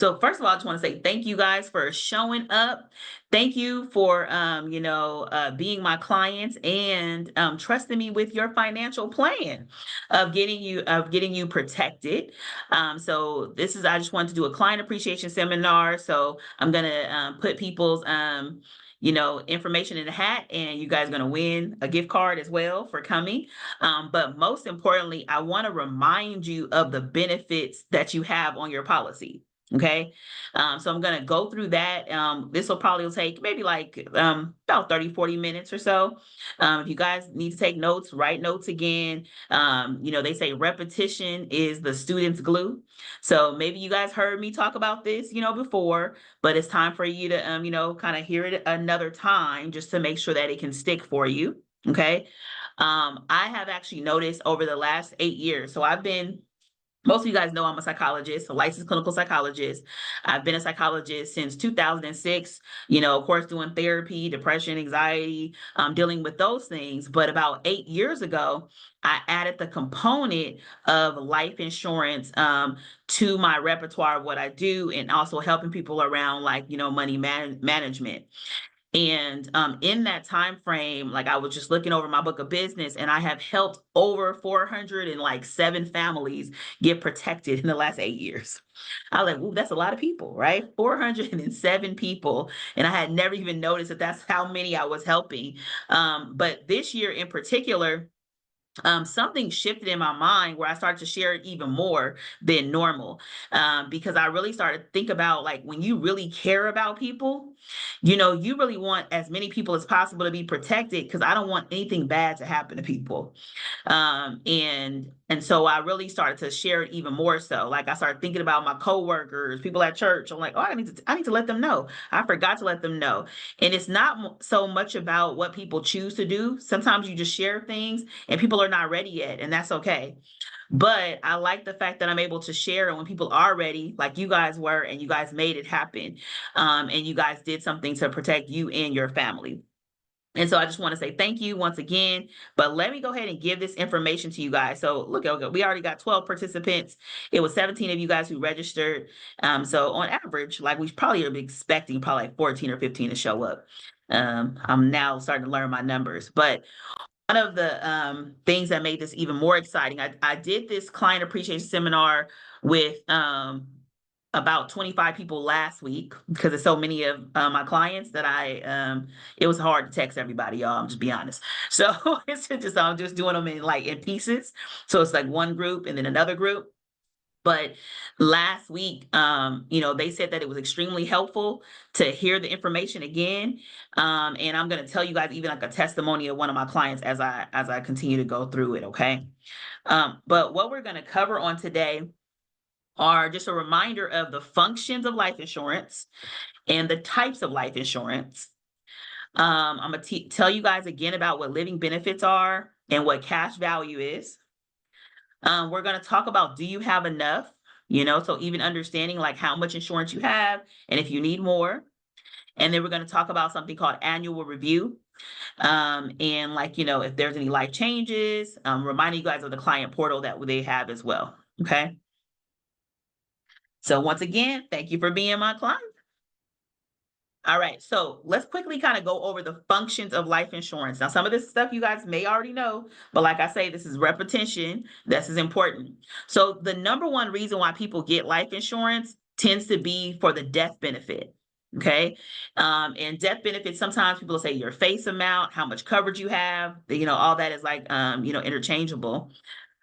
So first of all, I just want to say thank you guys for showing up. Thank you for being my clients and trusting me with your financial plan of getting you protected. So this is I just wanted to do a client appreciation seminar. So I'm gonna put people's information in the hat, and you guys are gonna win a gift card as well for coming. But most importantly, I want to remind you of the benefits that you have on your policy. Okay. So I'm going to go through that. This will probably take maybe like about 30, 40 minutes or so. If you guys need to take notes, write notes again. They say repetition is the student's glue. So maybe you guys heard me talk about this, before, but it's time for you to, kind of hear it another time just to make sure that it can stick for you. Okay. I have actually noticed over the last 8 years. So most of you guys know I'm a psychologist, a licensed clinical psychologist. I've been a psychologist since 2006, of course, doing therapy, depression, anxiety, dealing with those things. But about 8 years ago, I added the component of life insurance to my repertoire of what I do, and also helping people around like, money management. And in that time frame, like I was just looking over my book of business, and I have helped over 407 families get protected in the last 8 years. I was like, ooh, that's a lot of people, right? 407 people. And I had never even noticed that that's how many I was helping. But this year in particular, something shifted in my mind where I started to share it even more than normal, because I really started to think about like when you really care about people, you really want as many people as possible to be protected because I don't want anything bad to happen to people. And so I really started to share it even more so. Like I started thinking about my coworkers, people at church. I'm like, oh, I need to let them know. I forgot to let them know. And it's not so much about what people choose to do. Sometimes you just share things and people are not ready yet, and that's okay. But I like the fact that I'm able to share, and when people are ready, like you guys were, and you guys made it happen, and you guys did something to protect you and your family. And so I just want to say thank you once again. But let me go ahead and give this information to you guys. So look, okay, we already got 12 participants. It was 17 of you guys who registered. So on average, like we probably are expecting probably like 14 or 15 to show up. I'm now starting to learn my numbers. But one of the things that made this even more exciting, I did this client appreciation seminar with about 25 people last week because it's so many of my clients that it was hard to text everybody, y'all. I'm just be honest. So I'm just doing them in pieces. So it's like one group and then another group. But last week, they said that it was extremely helpful to hear the information again. And I'm going to tell you guys even like a testimony of one of my clients as I continue to go through it. Okay. But what we're going to cover on today are just a reminder of the functions of life insurance and the types of life insurance. I'm going to tell you guys again about what living benefits are and what cash value is. We're going to talk about, do you have enough? So even understanding like how much insurance you have and if you need more. And then we're going to talk about something called annual review. And like, if there's any life changes, reminding you guys of the client portal that they have as well. Okay. So once again, thank you for being my client. All right, so let's quickly kind of go over the functions of life insurance. Now, some of this stuff you guys may already know, but like I say, this is repetition. This is important. So the number one reason why people get life insurance tends to be for the death benefit. Okay. And death benefits, sometimes people say your face amount, how much coverage you have, all that is like, interchangeable.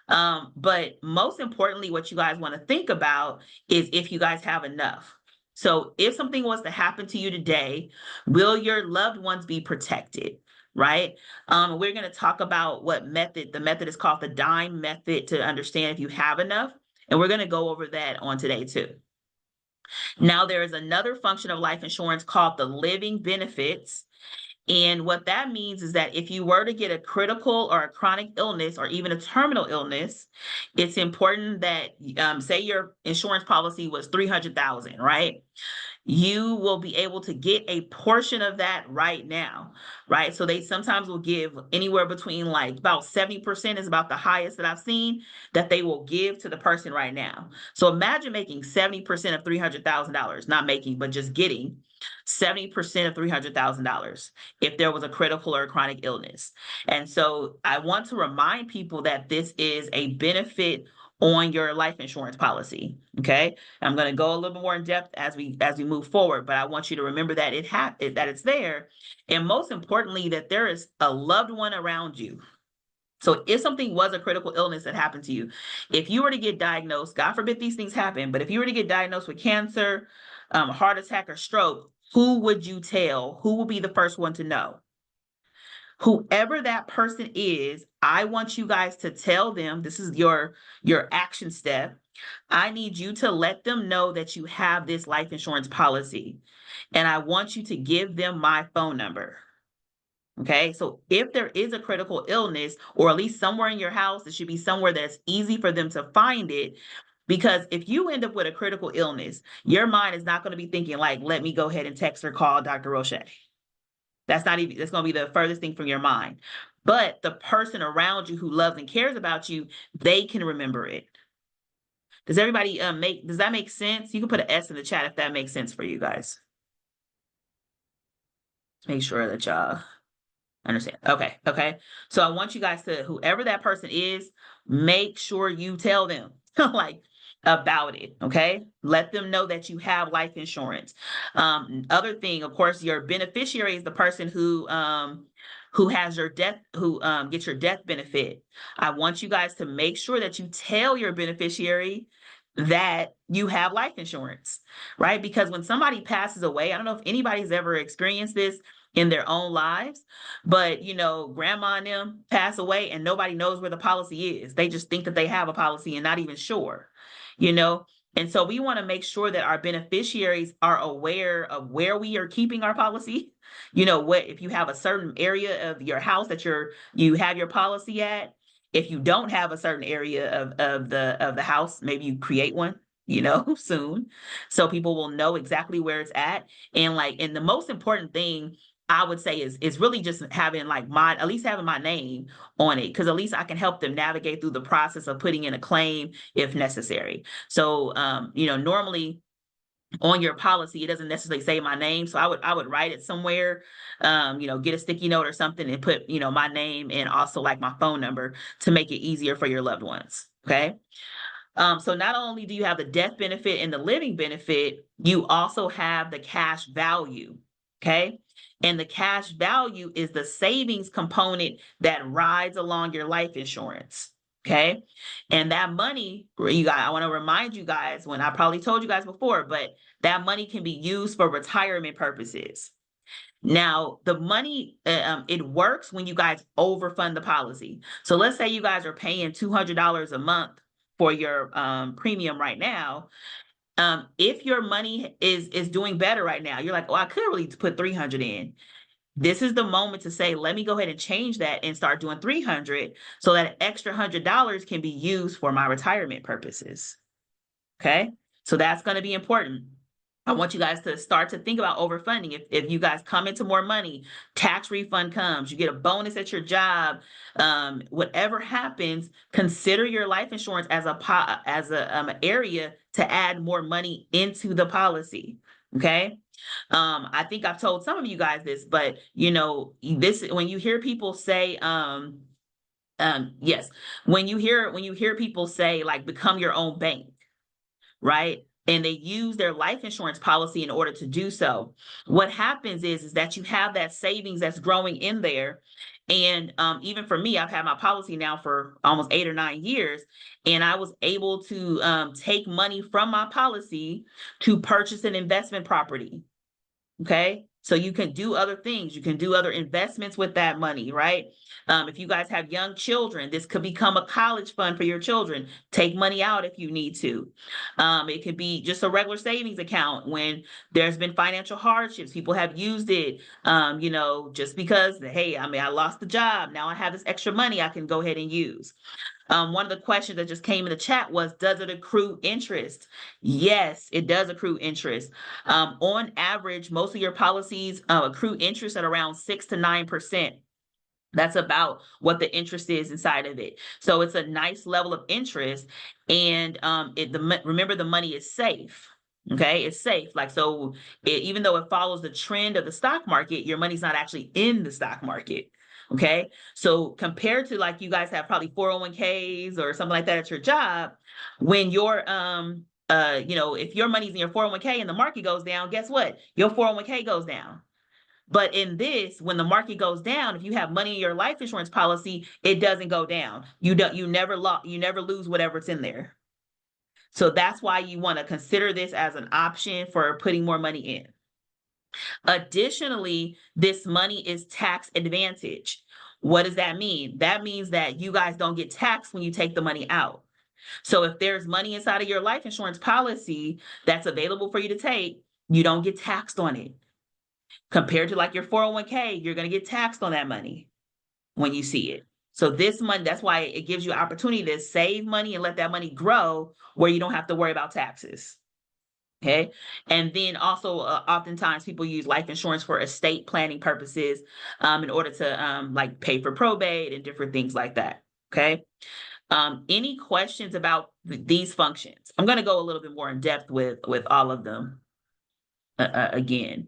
But most importantly, what you guys want to think about is if you guys have enough. So if something was to happen to you today, will your loved ones be protected? Right? We're going to talk about what method. The method is called the dime method to understand if you have enough. And we're going to go over that on today too. Now, there is another function of life insurance called the living benefits. And what that means is that if you were to get a critical or a chronic illness or even a terminal illness, it's important that, say your insurance policy was 300,000, right? you will be able to get a portion of that right now, right? So they sometimes will give anywhere between like about 70% is about the highest that I've seen that they will give to the person right now. So imagine making 70% of $300,000, not making, but just getting 70% of $300,000 if there was a critical or a chronic illness. And so I want to remind people that this is a benefit on your life insurance policy. Okay. I'm going to go a little bit more in depth as we move forward, but I want you to remember that that it's there, and most importantly, that there is a loved one around you. So if something was a critical illness that happened to you, if you were to get diagnosed, God forbid these things happen, but if you were to get diagnosed with cancer, heart attack, or stroke, who would you tell? Who will be the first one to know? Whoever that person is, I want you guys to tell them, this is your action step. I need you to let them know that you have this life insurance policy. And I want you to give them my phone number. Okay. So if there is a critical illness, or at least somewhere in your house, it should be somewhere that's easy for them to find it. Because if you end up with a critical illness, your mind is not going to be thinking like, let me go ahead and text or call Dr. Roche. That's not even, that's going to be the furthest thing from your mind. But the person around you who loves and cares about you, they can remember it. Does everybody does that make sense? You can put an S in the chat if that makes sense for you guys. Make sure that y'all understand. Okay. Okay. So I want you guys to, whoever that person is, make sure you tell them like about it. Okay. Let them know that you have life insurance. Other thing, of course, your beneficiary is the person who has your death, who gets your death benefit. I want you guys to make sure that you tell your beneficiary that you have life insurance, right? Because when somebody passes away, I don't know if anybody's ever experienced this in their own lives, but grandma and them pass away and nobody knows where the policy is. They just think that they have a policy and not even sure, you know. And so we want to make sure that our beneficiaries are aware of where we are keeping our policy. What if you have a certain area of your house that you have your policy at. If you don't have a certain area of the house, maybe you create one, soon, so people will know exactly where it's at. And the most important thing I would say is really just having at least having my name on it, because at least I can help them navigate through the process of putting in a claim if necessary. So normally on your policy, it doesn't necessarily say my name. So I would write it somewhere, get a sticky note or something and put, my name and also like my phone number to make it easier for your loved ones. Okay. So not only do you have the death benefit and the living benefit, you also have the cash value. Okay. And the cash value is the savings component that rides along your life insurance. Okay. And that money, I want to remind you guys, when I probably told you guys before, but that money can be used for retirement purposes. Now, the money, it works when you guys overfund the policy. So let's say you guys are paying $200 a month for your premium right now. If your money is doing better right now, you're like, oh, I could really put 300 in. This is the moment to say, let me go ahead and change that and start doing 300 so that extra $100 can be used for my retirement purposes. Okay. So that's going to be important. I want you guys to start to think about overfunding. If you guys come into more money, tax refund comes, you get a bonus at your job, whatever happens, consider your life insurance as a area to add more money into the policy. Okay. I think I've told some of you guys this, but when you hear people say, yes, when you hear people say like become your own bank, right? And they use their life insurance policy in order to do so. What happens is that you have that savings that's growing in there. And even for me, I've had my policy now for almost 8 or 9 years, and I was able to take money from my policy to purchase an investment property. Okay. So you can do other things. You can do other investments with that money, right? If you guys have young children, this could become a college fund for your children. Take money out if you need to. It could be just a regular savings account when there's been financial hardships. People have used it, just because, hey, I lost the job. Now I have this extra money I can go ahead and use. One of the questions that just came in the chat was, does it accrue interest? Yes, it does accrue interest. On average, most of your policies accrue interest at around 6 to 9%. That's about what the interest is inside of it. So it's a nice level of interest, and remember, the money is safe. Okay, it's safe. Like, so, even though it follows the trend of the stock market, your money's not actually in the stock market. Okay, so compared to, like, you guys have probably 401ks or something like that at your job, when your if your money's in your 401k and the market goes down, guess what? Your 401k goes down. But in this, when the market goes down, if you have money in your life insurance policy, it doesn't go down. You never lose whatever's in there. So that's why you want to consider this as an option for putting more money in. Additionally, this money is tax advantage. What does that mean? That means that you guys don't get taxed when you take the money out. So if there's money inside of your life insurance policy that's available for you to take, you don't get taxed on it. Compared to, like, your 401k, you're going to get taxed on that money when you see it. So this money, that's why it gives you opportunity to save money and let that money grow where you don't have to worry about taxes. Okay. And then also, oftentimes people use life insurance for estate planning purposes, in order to like pay for probate and different things like that. Okay. Any questions about these functions? I'm going to go a little bit more in depth with all of them again.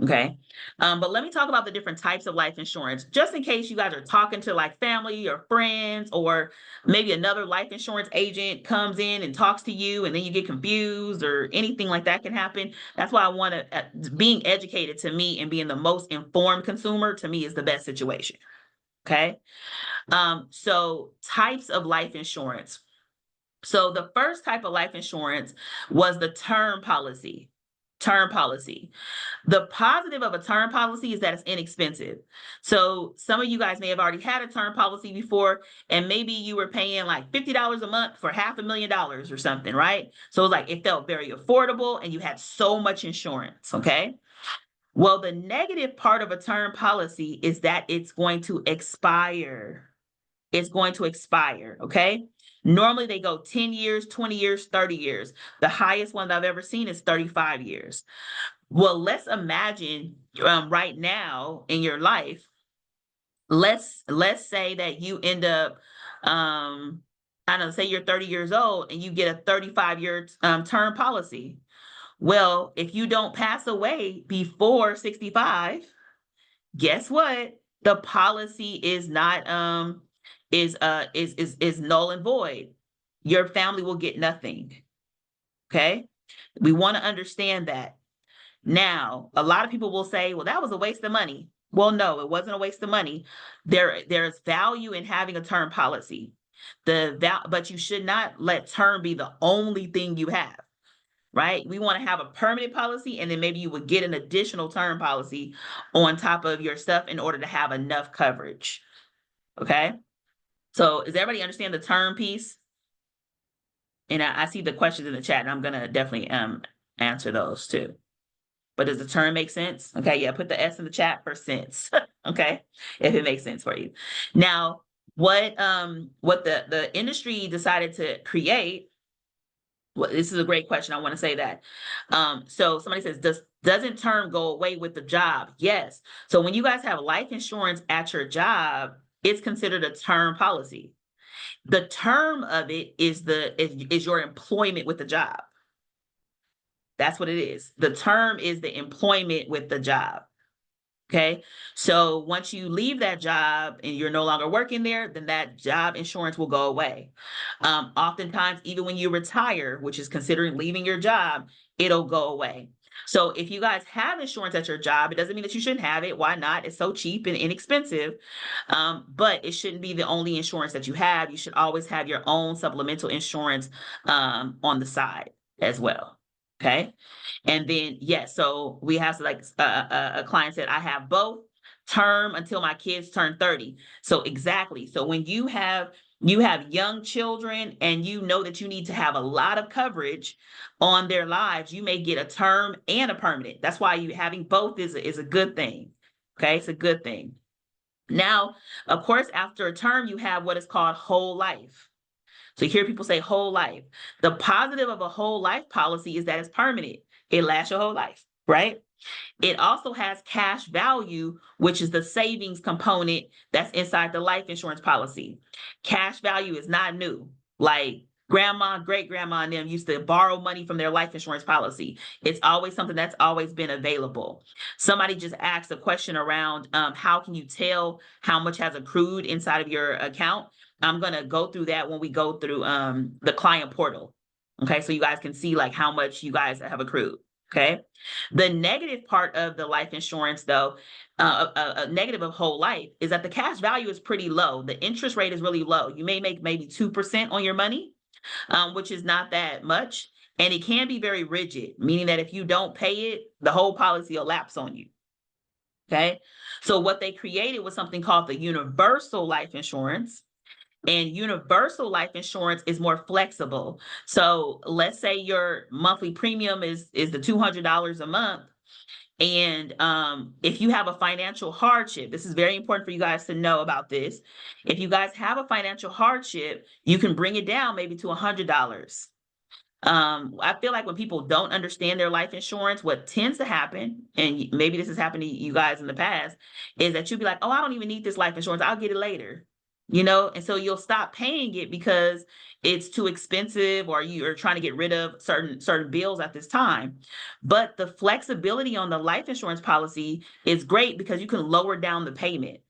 Okay. But let me talk about the different types of life insurance, just in case you guys are talking to, like, family or friends, or maybe another life insurance agent comes in and talks to you and then you get confused or anything like that can happen. That's why I want to, being educated, to me, and being the most informed consumer, to me, is the best situation. Okay. So types of life insurance. So the first type of life insurance was the term policy. Term policy. The positive of a term policy is that it's inexpensive. So some of you guys may have already had a term policy before, and maybe you were paying like $50 a month for $500,000 or something, right? So it felt very affordable and you had so much insurance, okay? Well, the negative part of a term policy is that it's going to expire. It's going to expire, okay? Normally they go 10 years, 20 years, 30 years. The highest one that I've ever seen is 35 years. Well, let's imagine right now in your life, let's say that you end up, I don't know, say you're 30 years old and you get a 35-year term policy. Well, if you don't pass away before 65, guess what? The policy is not is null and void. Your family will get nothing. Okay? We want to understand that. Now, a lot of people will say, well, that was a waste of money. Well, no, it wasn't a waste of money. There's value in having a term policy. But you should not let term be the only thing you have, right? We want to have a permanent policy, and then maybe you would get an additional term policy on top of your stuff in order to have enough coverage. Okay? So does everybody understand the term piece? And I see the questions in the chat, and I'm gonna definitely answer those too. But does the term make sense? Okay, yeah, put the S in the chat for sense. Okay, if it makes sense for you. Now, what the industry decided to create. Well, this is a great question. I want to say that. So somebody says, doesn't term go away with the job? Yes. So when you guys have life insurance at your job, it's considered a term policy. The term of it is your employment with the job. That's what it is. The term is the employment with the job. Okay. So once you leave that job and you're no longer working there, then that job insurance will go away. Oftentimes, even when you retire, which is considering leaving your job, it'll go away. So if you guys have insurance at your job, it doesn't mean that you shouldn't have it. Why not? It's so cheap and inexpensive. But it shouldn't be the only insurance that you have. You should always have your own supplemental insurance on the side as well. Okay. And then, yes, so we have a client said, I have both term until my kids turn 30. So exactly. So when you have young children and you know that you need to have a lot of coverage on their lives, you may get a term and a permanent. That's why having both is a good thing. Okay, it's a good thing. Now, of course, after a term, you have what is called whole life. So you hear people say whole life. The positive of a whole life policy is that it's permanent. It lasts your whole life, right? It also has cash value, which is the savings component that's inside the life insurance policy. Cash value is not new. Like grandma, great grandma, and them used to borrow money from their life insurance policy. It's always something that's always been available. Somebody just asked a question around how can you tell how much has accrued inside of your account? I'm going to go through that when we go through the client portal. Okay, so you guys can see like how much you guys have accrued. Okay. The negative part of the life insurance, though, a negative of whole life, is that the cash value is pretty low. The interest rate is really low. You may make maybe 2% on your money, which is not that much. And it can be very rigid, meaning that if you don't pay it, the whole policy will lapse on you. Okay. So what they created was something called the universal life insurance. And universal life insurance is more flexible. So let's say your monthly premium is the $200 a month. And if you have a financial hardship, this is very important for you guys to know about this. If you guys have a financial hardship, you can bring it down maybe to $100. I feel like when people don't understand their life insurance, what tends to happen, and maybe this has happened to you guys in the past, is that you'll be like, oh, I don't even need this life insurance. I'll get it later. And so you'll stop paying it because it's too expensive or you're trying to get rid of certain bills at this time. But the flexibility on the life insurance policy is great because you can lower down the payment.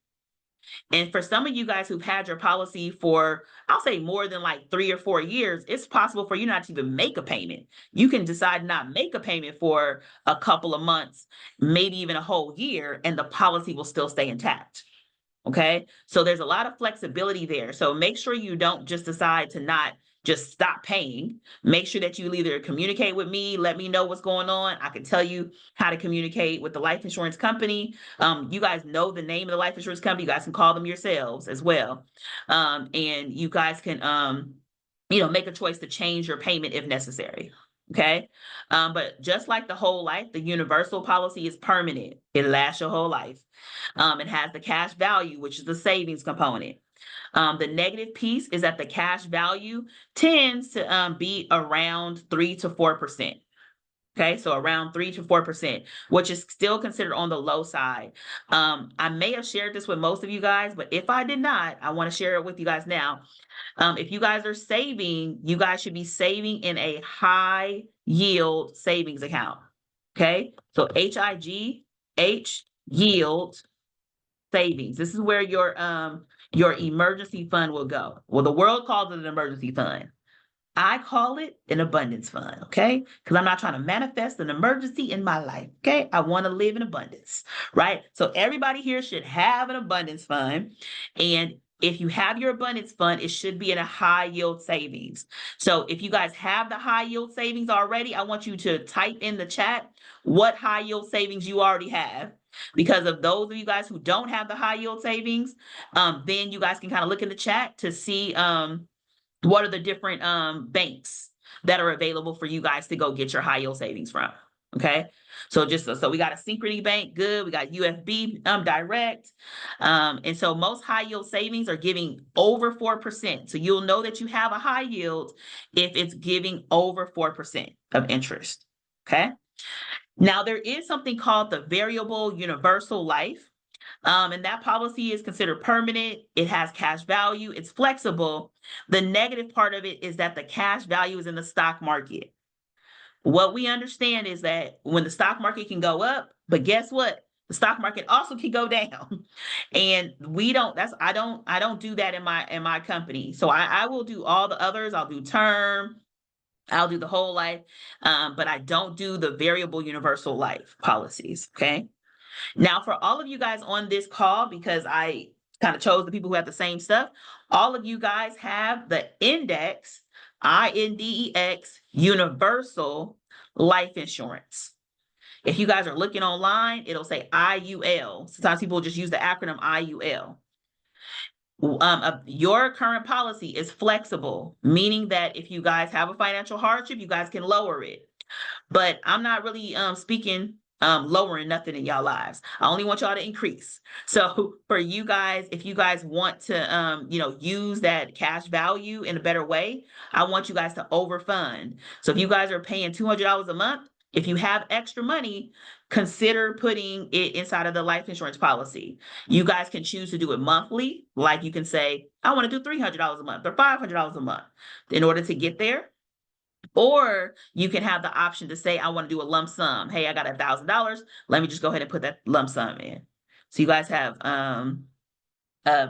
And for some of you guys who've had your policy for, I'll say more than like 3 or 4 years, it's possible for you not to even make a payment. You can decide not make a payment for a couple of months, maybe even a whole year, and the policy will still stay intact. Okay. So there's a lot of flexibility there. So make sure you don't just decide to not just stop paying. Make sure that you either communicate with me, let me know what's going on. I can tell you how to communicate with the life insurance company. You guys know the name of the life insurance company. You guys can call them yourselves as well. And you guys can, make a choice to change your payment if necessary. Okay. But just like the whole life, the universal policy is permanent. It lasts your whole life. It has the cash value, which is the savings component. The negative piece is that the cash value tends to be around 3 to 4%. Okay, so around 3 to 4%, which is still considered on the low side. I may have shared this with most of you guys, but if I did not, I want to share it with you guys now. If you guys are saving, you guys should be saving in a high yield savings account. Okay, so HIGH yield savings. This is where your emergency fund will go. Well, the world calls it an emergency fund. I call it an abundance fund, okay? Because I'm not trying to manifest an emergency in my life, okay? I want to live in abundance, right? So everybody here should have an abundance fund. And if you have your abundance fund, it should be in a high yield savings. So if you guys have the high yield savings already, I want you to type in the chat what high yield savings you already have. Because of those of you guys who don't have the high yield savings, then you guys can kind of look in the chat to see what are the different banks that are available for you guys to go get your high yield savings from. Okay. So we got a Synchrony Bank, good. We got UFB Direct. And so most high yield savings are giving over 4%. So you'll know that you have a high yield if it's giving over 4% of interest. Okay. Now there is something called the variable universal life. And that policy is considered permanent. It has cash value. It's flexible. The negative part of it is that the cash value is in the stock market. What we understand is that when the stock market can go up, but guess what? The stock market also can go down. And I don't do that in my company. So I will do all the others. I'll do term, I'll do the whole life, but I don't do the variable universal life policies. Okay. Now, for all of you guys on this call, because I kind of chose the people who have the same stuff, all of you guys have the index, INDEX, universal life insurance. If you guys are looking online, it'll say IUL. Sometimes people just use the acronym IUL. Your current policy is flexible, meaning that if you guys have a financial hardship, you guys can lower it. But I'm not really speaking lowering nothing in y'all lives. I only want y'all to increase. So for you guys, if you guys want to, use that cash value in a better way, I want you guys to overfund. So if you guys are paying $200 a month, if you have extra money, consider putting it inside of the life insurance policy. You guys can choose to do it monthly. Like you can say, I want to do $300 a month or $500 a month in order to get there. Or you can have the option to say, I want to do a lump sum. Hey, I got $1,000. Let me just go ahead and put that lump sum in. So you guys have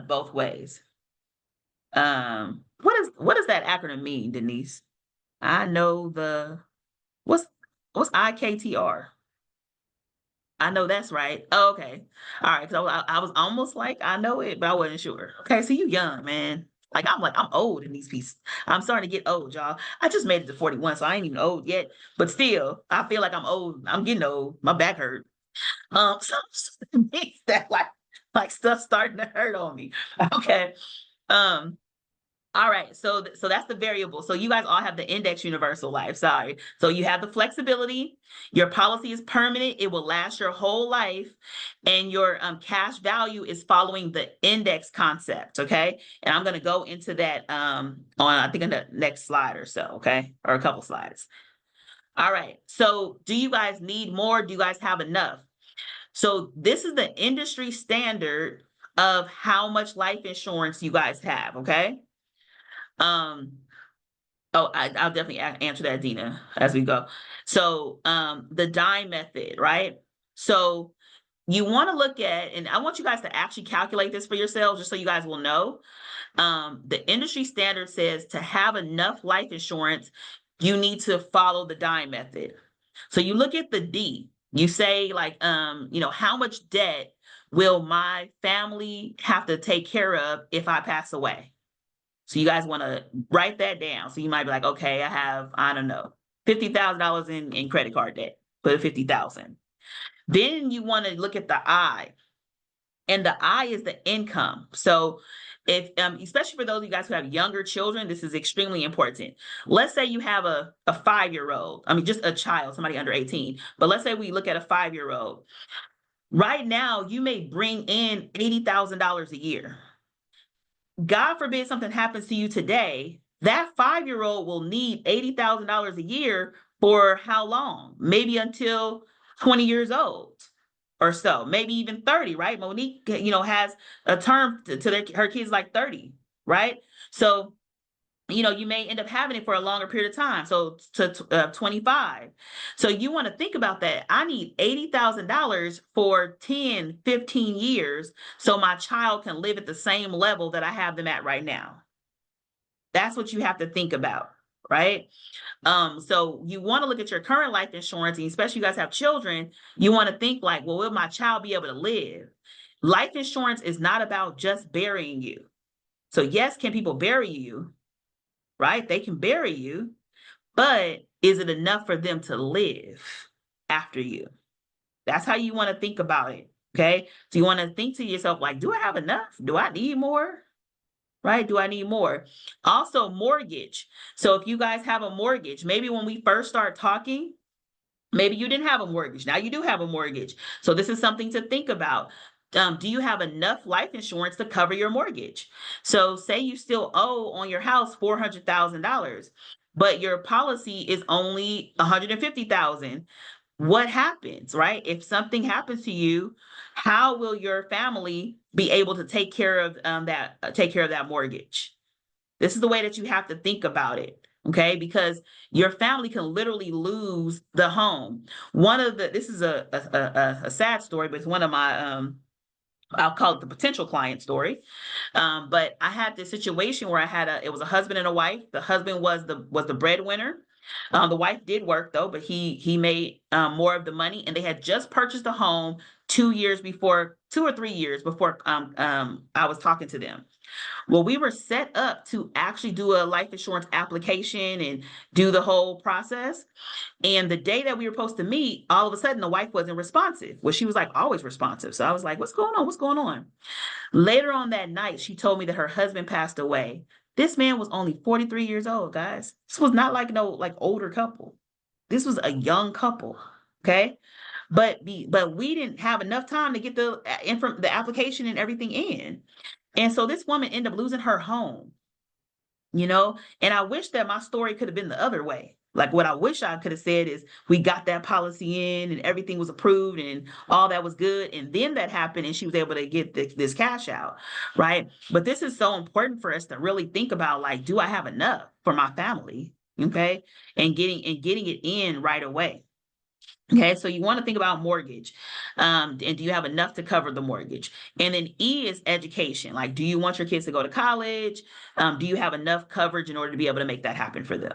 both ways. What does that acronym mean, Denise? I know what's IKTR? I know that's right. Oh, okay. All right. So I was almost like I know it, but I wasn't sure. Okay, so you young, man. I'm old in these pieces. I'm starting to get old, y'all. I just made it to 41, so I ain't even old yet. But still, I feel like I'm old. I'm getting old. My back hurt. So it means that like stuff starting to hurt on me. Okay. Um, all right, so that's the variable. So you guys all have the index universal life. Sorry. So you have the flexibility. Your policy is permanent. It will last your whole life, and your cash value is following the index concept. Okay, and I'm going to go into that on I think in the next slide or so. Okay, or a couple slides. All right. So do you guys need more? Do you guys have enough? So this is the industry standard of how much life insurance you guys have. Okay. Um, I'll definitely answer that, Dina, as we go. So, the dime method, right? So you want to look at, and I want you guys to actually calculate this for yourselves, just so you guys will know. The industry standard says to have enough life insurance, you need to follow the dime method. So you look at the D. You say like, how much debt will my family have to take care of if I pass away? So you guys want to write that down. So you might be like, okay, I have, I don't know, $50,000 in credit card debt. Put 50,000. Then you want to look at the I, and the I is the income. So if, especially for those of you guys who have younger children, this is extremely important. Let's say you have a 5-year-old, I mean, just a child, somebody under 18, but let's say we look at a 5-year-old. Right now, you may bring in $80,000 a year. God forbid something happens to you today, that 5-year-old will need $80,000 a year for how long? Maybe until 20 years old or so, maybe even 30, right? Monique, has a term to her kids like 30, right? So, you may end up having it for a longer period of time. So to 25. So you want to think about that. I need $80,000 for 10, 15 years so my child can live at the same level that I have them at right now. That's what you have to think about, right? So you want to look at your current life insurance, and especially you guys have children, you want to think like, well, will my child be able to live? Life insurance is not about just burying you. So yes, can people bury you? Right? They can bury you, but is it enough for them to live after you? That's how you want to think about it. Okay. So you want to think to yourself, like, do I have enough? Do I need more? Right? Do I need more? Also, mortgage. So if you guys have a mortgage, maybe when we first start talking, maybe you didn't have a mortgage. Now you do have a mortgage. So this is something to think about. Do you have enough life insurance to cover your mortgage? So say you still owe on your house $400,000, but your policy is only $150,000. What happens, right? If something happens to you, how will your family be able to take care of that mortgage? This is the way that you have to think about it. Okay, because your family can literally lose the home. This is a sad story, but it's one of my I'll call it the potential client story. But I had this situation where it was a husband and a wife. The husband was the breadwinner. The wife did work though, but he made more of the money, and they had just purchased a home 2 or 3 years before I was talking to them. Well, we were set up to actually do a life insurance application and do the whole process. And the day that we were supposed to meet, all of a sudden the wife wasn't responsive. Well, she was like always responsive. So I was like, what's going on? What's going on? Later on that night, she told me that her husband passed away. This man was only 43 years old, guys. This was not like no like older couple. This was a young couple. Okay. But we didn't have enough time to get the application and everything in. And so this woman ended up losing her home, and I wish that my story could have been the other way. Like what I wish I could have said is we got that policy in and everything was approved and all that was good. And then that happened and she was able to get this cash out. Right. But this is so important for us to really think about, like, do I have enough for my family? Okay. And getting it in right away. Okay, so you want to think about mortgage. And do you have enough to cover the mortgage? And then E is education. Like, do you want your kids to go to college? Do you have enough coverage in order to be able to make that happen for them?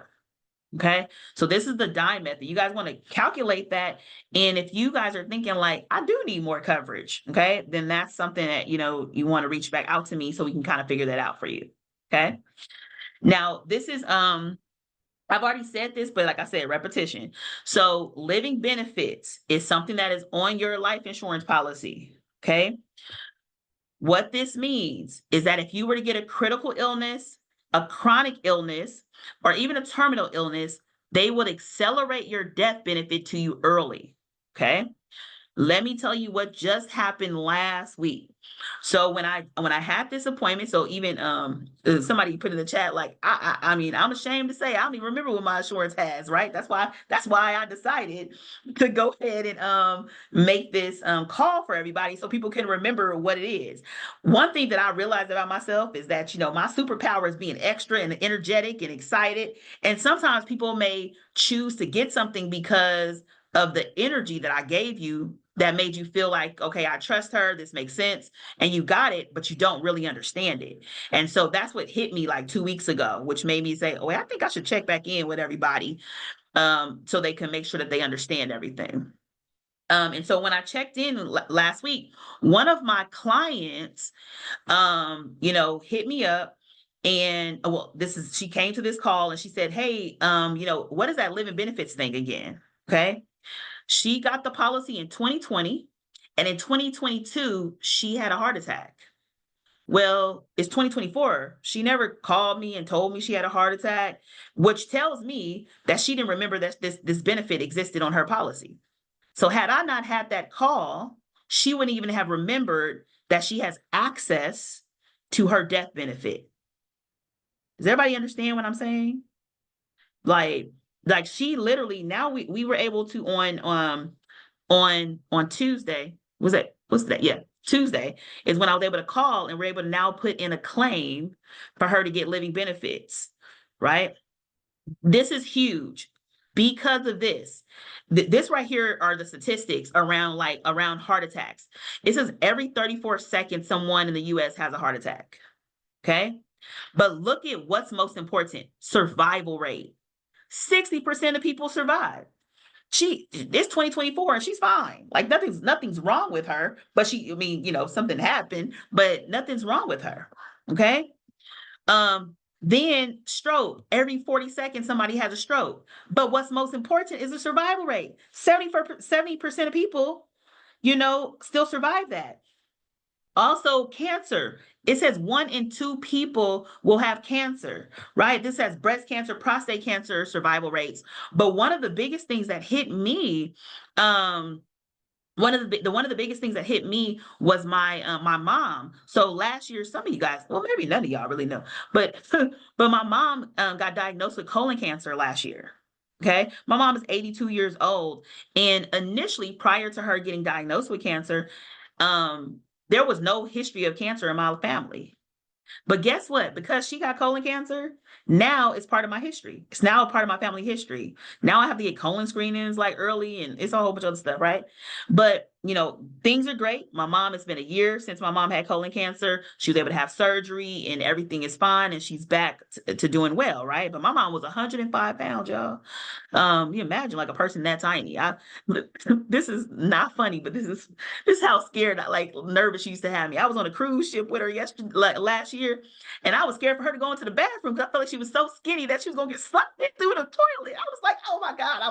Okay, so this is the dime method. You guys want to calculate that. And if you guys are thinking like, I do need more coverage, okay, then that's something that, you want to reach back out to me so we can kind of figure that out for you. Okay. Now, this is I've already said this, but like I said, repetition. So living benefits is something that is on your life insurance policy. Okay. What this means is that if you were to get a critical illness, a chronic illness, or even a terminal illness, they would accelerate your death benefit to you early. Okay. Let me tell you what just happened last week. So when I had this appointment, so even somebody put in the chat like I mean I'm ashamed to say I don't even remember what my insurance has, right? That's why I decided to go ahead and make this call for everybody so people can remember what it is. One thing that I realized about myself is that my superpower is being extra and energetic and excited, and sometimes people may choose to get something because of the energy that I gave you that made you feel like, okay, I trust her, this makes sense, and you got it, but you don't really understand it. And so that's what hit me like 2 weeks ago, which made me say, oh, I think I should check back in with everybody, so they can make sure that they understand everything. And so when I checked in last week, one of my clients, hit me up, and well, she came to this call and she said, hey, what is that living benefits thing again? Okay. She got the policy in 2020, and in 2022, she had a heart attack. Well, it's 2024. She never called me and told me she had a heart attack, which tells me that she didn't remember that this benefit existed on her policy. So had I not had that call, she wouldn't even have remembered that she has access to her death benefit. Does everybody understand what I'm saying? Like, like she literally, now we were able to on Tuesday. Was it what's that? Yeah. Tuesday is when I was able to call and we're able to now put in a claim for her to get living benefits, right? This is huge because of this. This right here are the statistics around heart attacks. It says every 34 seconds, someone in the US has a heart attack. Okay. But look at what's most important: survival rate. 60% of people survive. It's 2024 and she's fine. Like nothing's wrong with her, but something happened, but nothing's wrong with her. Okay. Then stroke. Every 40 seconds, somebody has a stroke. But what's most important is the survival rate. 70% of people, still survive that. Also, cancer. It says 1 in 2 people will have cancer, right? This has breast cancer, prostate cancer survival rates. But one of the biggest things that hit me, one of the biggest things that hit me was my mom. So last year, some of you guys, well, maybe none of y'all really know, but but my mom got diagnosed with colon cancer last year. Okay, my mom is 82 years old, and initially, prior to her getting diagnosed with cancer, um, there was no history of cancer in my family. But guess what? Because she got colon cancer, now it's part of my history. It's now a part of my family history. Now I have to get colon screenings like early, and it's a whole bunch of other stuff, right? But things are great. My mom, it's been a year since my mom had colon cancer. She was able to have surgery and everything is fine, and she's back to doing well, right? But my mom was 105 pounds, y'all. You imagine like a person that tiny. This is not funny, but this is how scared, like nervous she used to have me. I was on a cruise ship with her last year, and I was scared for her to go into the bathroom because I felt like she was so skinny that she was gonna get sucked in through the toilet. I was like, oh my God, I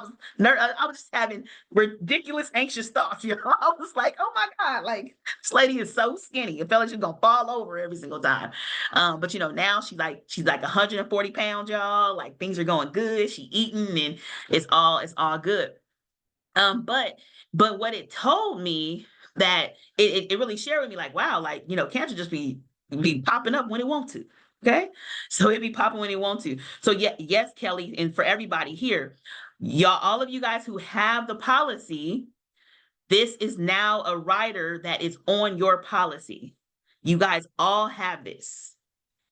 was just having ridiculous anxious thoughts. I was like, oh my God, like this lady is so skinny. It felt like she was gonna fall over every single time. But now she's like 140 pounds, y'all. Like things are going good. She eating and it's all good. But what it told me that it really shared with me like, wow, like, cancer just be popping up when it wants to. Okay. So it be popping when it wants to. So yeah, yes, Kelly, and for everybody here, y'all, all of you guys who have the policy, this is now a rider that is on your policy. You guys all have this.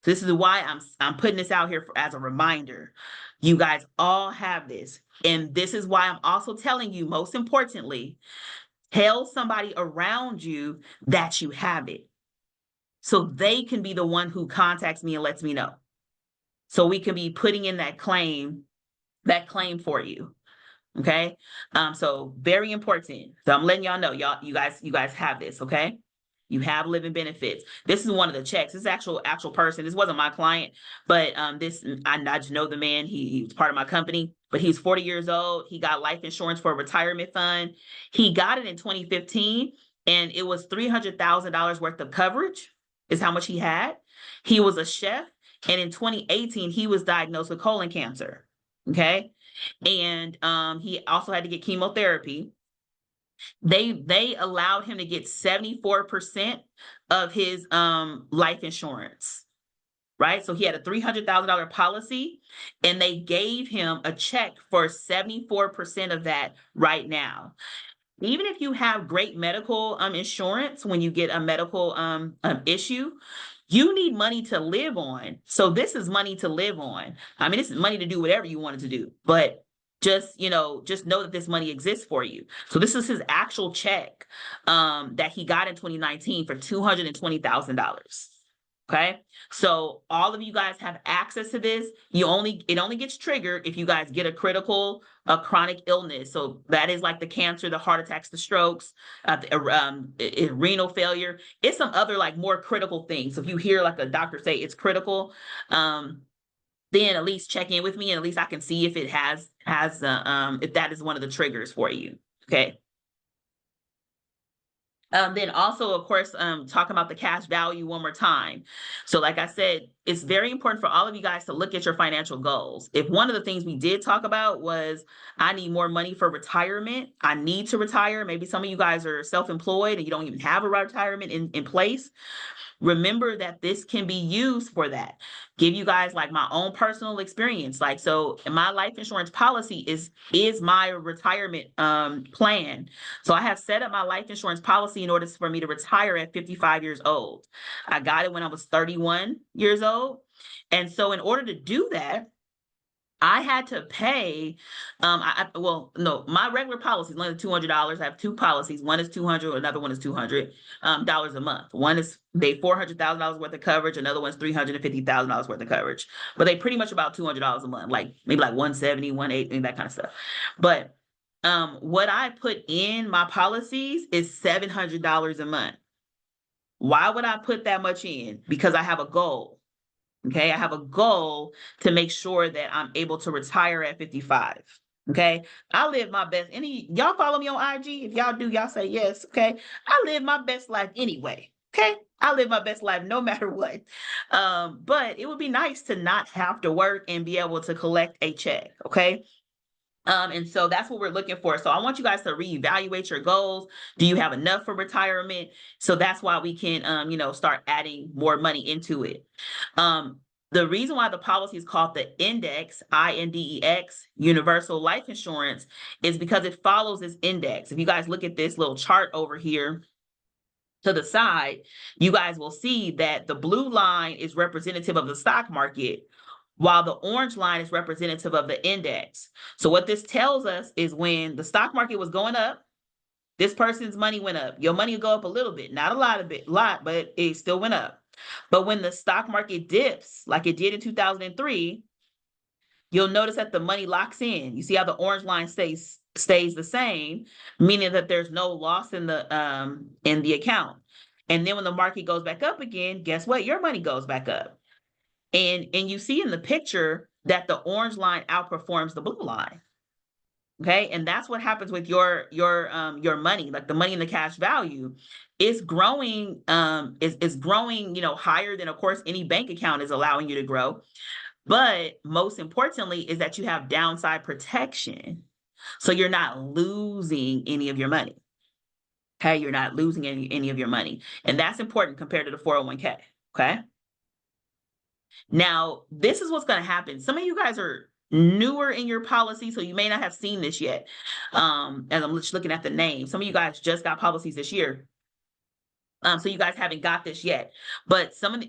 This is why I'm putting this out here as a reminder. You guys all have this. And this is why I'm also telling you, most importantly, tell somebody around you that you have it. So they can be the one who contacts me and lets me know. So we can be putting in that claim for you. Okay. So very important. So I'm letting y'all know, you guys have this, okay? You have living benefits. This is one of the checks. This is actual person. This wasn't my client, but I just know the man. He was part of my company, but he was 40 years old. He got life insurance for a retirement fund. He got it in 2015, and it was $300,000 worth of coverage, is how much he had. He was a chef, and in 2018, he was diagnosed with colon cancer. Okay. And he also had to get chemotherapy. They allowed him to get 74% of his life insurance, right? So he had a $300,000 policy, and they gave him a check for 74% of that right now. Even if you have great medical insurance, when you get a medical issue, you need money to live on. So this is money to live on. I mean, this is money to do whatever you wanted to do, but just know that this money exists for you. So this is his actual check that he got in 2019 for $220,000. Okay. So all of you guys have access to this. It only gets triggered if you guys get a chronic illness. So that is like the cancer, the heart attacks, the strokes, renal failure. It's some other like more critical things. So if you hear like a doctor say it's critical, then at least check in with me, and at least I can see if it has if that is one of the triggers for you. Okay. Then also, of course, talk about the cash value one more time. So like I said, it's very important for all of you guys to look at your financial goals. If one of the things we did talk about was, I need more money for retirement, I need to retire. Maybe some of you guys are self-employed and you don't even have a retirement in place. Remember that this can be used for that. Give you guys like my own personal experience. Like, so my life insurance policy is my retirement plan. So I have set up my life insurance policy in order for me to retire at 55 years old. I got it when I was 31 years old. And so in order to do that, I had to pay, well, no, my regular policy is only $200. I have two policies. One is 200, another one is $200 dollars a month. One is they $400,000 worth of coverage, another one's $350,000 worth of coverage. But they pretty much about $200 a month, like maybe like 170, 180, that kind of stuff. But what I put in my policies is $700 a month. Why would I put that much in? Because I have a goal. Okay. I have a goal to make sure that I'm able to retire at 55. Okay. I live my best. Any y'all follow me on IG? If y'all do, y'all say yes. Okay. I live my best life anyway. Okay. I live my best life no matter what. But it would be nice to not have to work and be able to collect a check. Okay. And so that's what we're looking for. So I want you guys to reevaluate your goals. Do you have enough for retirement? So that's why we can, start adding more money into it. The reason why the policy is called the Index, INDEX, Universal Life Insurance, is because it follows this index. If you guys look at this little chart over here to the side, you guys will see that the blue line is representative of the stock market, while the orange line is representative of the index. So what this tells us is when the stock market was going up, this person's money went up. Your money will go up a little bit, not a lot, but it still went up. But when the stock market dips, like it did in 2003, you'll notice that the money locks in. You see how the orange line stays the same, meaning that there's no loss in the account. And then when the market goes back up again, guess what? Your money goes back up. And you see in the picture that the orange line outperforms the blue line. Okay. And that's what happens with your money, like the money in the cash value is growing, is growing, higher than of course any bank account is allowing you to grow. But most importantly is that you have downside protection. So you're not losing any of your money. Okay, you're not losing any of your money. And that's important compared to the 401k. Okay. Now, this is what's going to happen. Some of you guys are newer in your policy, so you may not have seen this yet. As I'm just looking at the name, some of you guys just got policies this year. So you guys haven't got this yet, but some of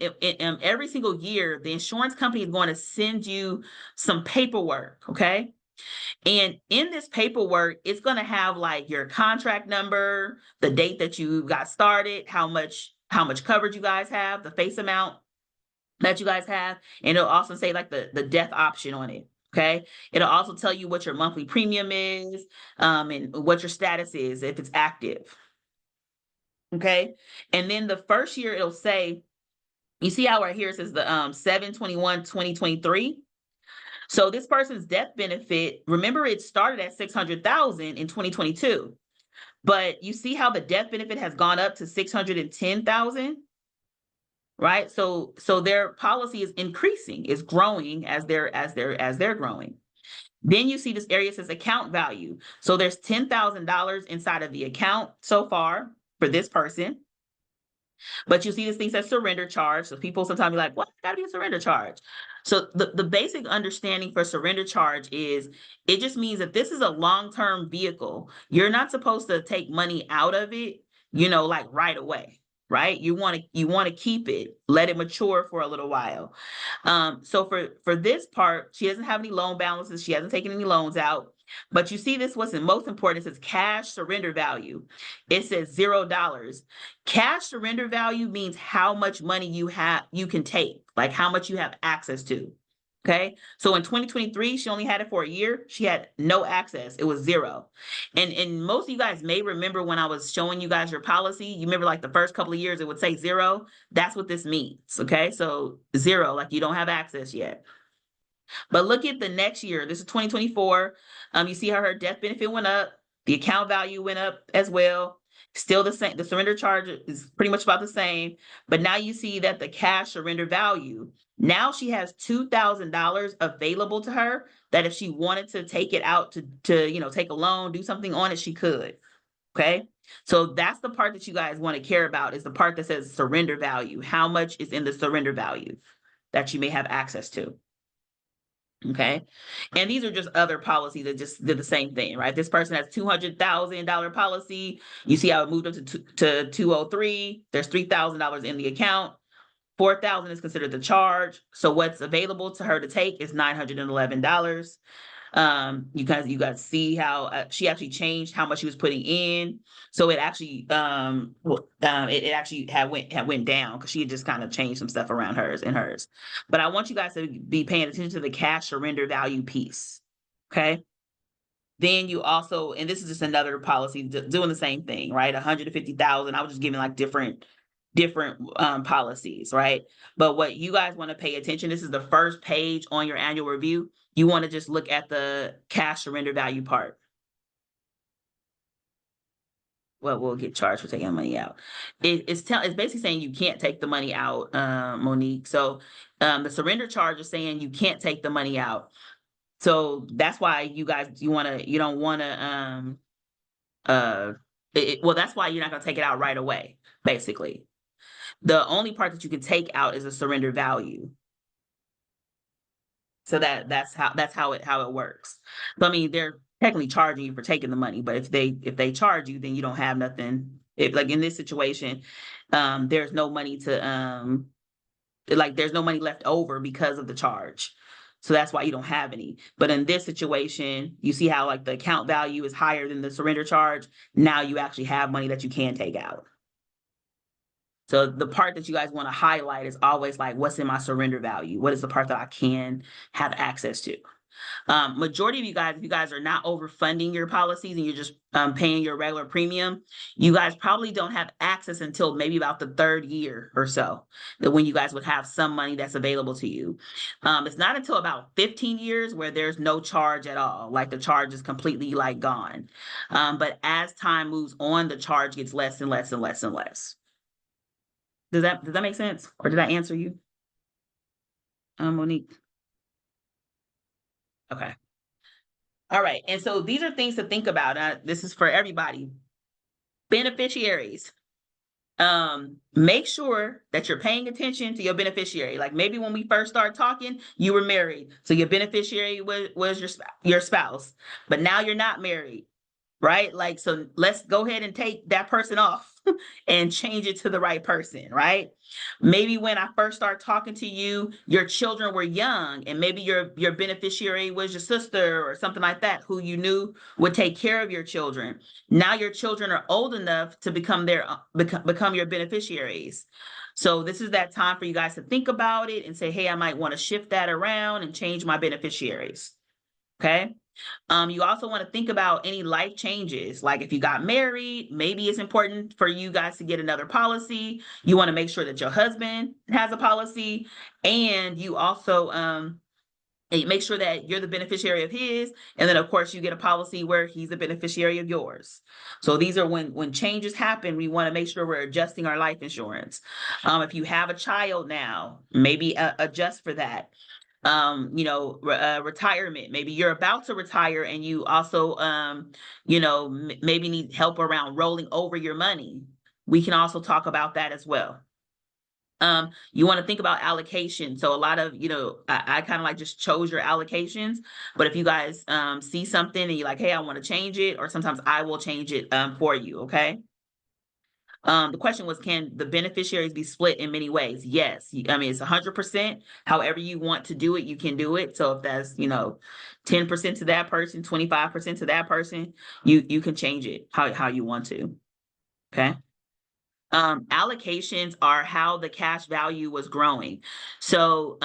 every single year, the insurance company is going to send you some paperwork, okay? And in this paperwork, it's going to have like your contract number, the date that you got started, how much coverage you guys have, the face amount that you guys have, and it'll also say like the death option on it. Okay. It'll also tell you what your monthly premium is, and what your status is if it's active. Okay. And then the first year it'll say, you see how right here it says the 7/21/2023. So this person's death benefit, remember it started at 600,000 in 2022, but you see how the death benefit has gone up to 610,000, right? So their policy is increasing, is growing as they're growing. Then you see this area says account value. So there's $10,000 inside of the account so far for this person. But you see this thing says surrender charge. So people sometimes be like, what? Gotta be a surrender charge. So the basic understanding for surrender charge is it just means that this is a long-term vehicle. You're not supposed to take money out of it, like right away, right? You want to keep it, let it mature for a little while. So for this part, she doesn't have any loan balances. She hasn't taken any loans out. But you see this, what's the most important, it says cash surrender value. It says $0. Cash surrender value means how much money you can take, like how much you have access to. Okay. So in 2023, she only had it for a year. She had no access. It was zero. And most of you guys may remember when I was showing you guys your policy, you remember like the first couple of years, it would say zero. That's what this means. Okay. So zero, like you don't have access yet. But look at the next year. This is 2024. You see how her death benefit went up. The account value went up as well. Still the same. The surrender charge is pretty much about the same. But now you see that the cash surrender value, now she has $2,000 available to her that if she wanted to take it out to take a loan, do something on it, she could. Okay. So that's the part that you guys want to care about, is the part that says surrender value. How much is in the surrender value that you may have access to? Okay. And these are just other policies that just did the same thing, right? This person has $200,000 policy. You see how it moved up to 203. There's $3,000 in the account. 4,000 is considered the charge. So what's available to her to take is $911. You guys see how she actually changed how much she was putting in. So it actually it actually had went down because she had just kind of changed some stuff around hers. But I want you guys to be paying attention to the cash surrender value piece. Okay. Then you also, and this is just another policy doing the same thing, right? 150,000. I was just giving like different policies, right? But what you guys want to pay attention, this is the first page on your annual review. You want to just look at the cash surrender value part. Well, we'll get charged for taking money out. It's basically saying you can't take the money out, Monique. So the surrender charge is saying you can't take the money out. So that's why you guys you don't want to well, that's why you're not going to take it out right away, basically. The only part that you can take out is a surrender value. So that's how it works. So I mean, they're technically charging you for taking the money, but if they charge you, then you don't have nothing. If like in this situation, there's no money there's no money left over because of the charge. So that's why you don't have any. But in this situation, you see how like the account value is higher than the surrender charge. Now you actually have money that you can take out. So the part that you guys want to highlight is always like, what's in my surrender value? What is the part that I can have access to? Majority of you guys, if you guys are not overfunding your policies and you're just paying your regular premium, you guys probably don't have access until maybe about the third year or so, that when you guys would have some money that's available to you. It's not until about 15 years where there's no charge at all, like the charge is completely like gone. But as time moves on, the charge gets less and less and less and less. Does that make sense? Or did I answer you, Monique? Okay. All right. And so these are things to think about. This is for everybody. Beneficiaries. Make sure that you're paying attention to your beneficiary. Like maybe when we first started talking, you were married, so your beneficiary was your spouse, but now you're not married, right? Like, so let's go ahead and take that person off and change it to the right person, right? Maybe when I first started talking to you, your children were young, and maybe your beneficiary was your sister or something like that, who you knew would take care of your children. Now your children are old enough to become your beneficiaries. So this is that time for you guys to think about it and say, hey, I might want to shift that around and change my beneficiaries. Okay. You also want to think about any life changes. Like if you got married, maybe it's important for you guys to get another policy. You want to make sure that your husband has a policy, and you also make sure that you're the beneficiary of his, and then of course you get a policy where he's a beneficiary of yours. So these are when changes happen, we want to make sure we're adjusting our life insurance. If you have a child now, maybe adjust for that. Retirement. Maybe you're about to retire and you also, maybe need help around rolling over your money. We can also talk about that as well. You want to think about allocation. So a lot of, I kind of like just chose your allocations, but if you guys see something and you're like, hey, I want to change it, or sometimes I will change it for you, okay? The question was, can the beneficiaries be split in many ways? Yes. I mean, it's 100%. However you want to do it, you can do it. So if that's, 10% to that person, 25% to that person, you can change it how you want to. Okay. Allocations are how the cash value was growing. So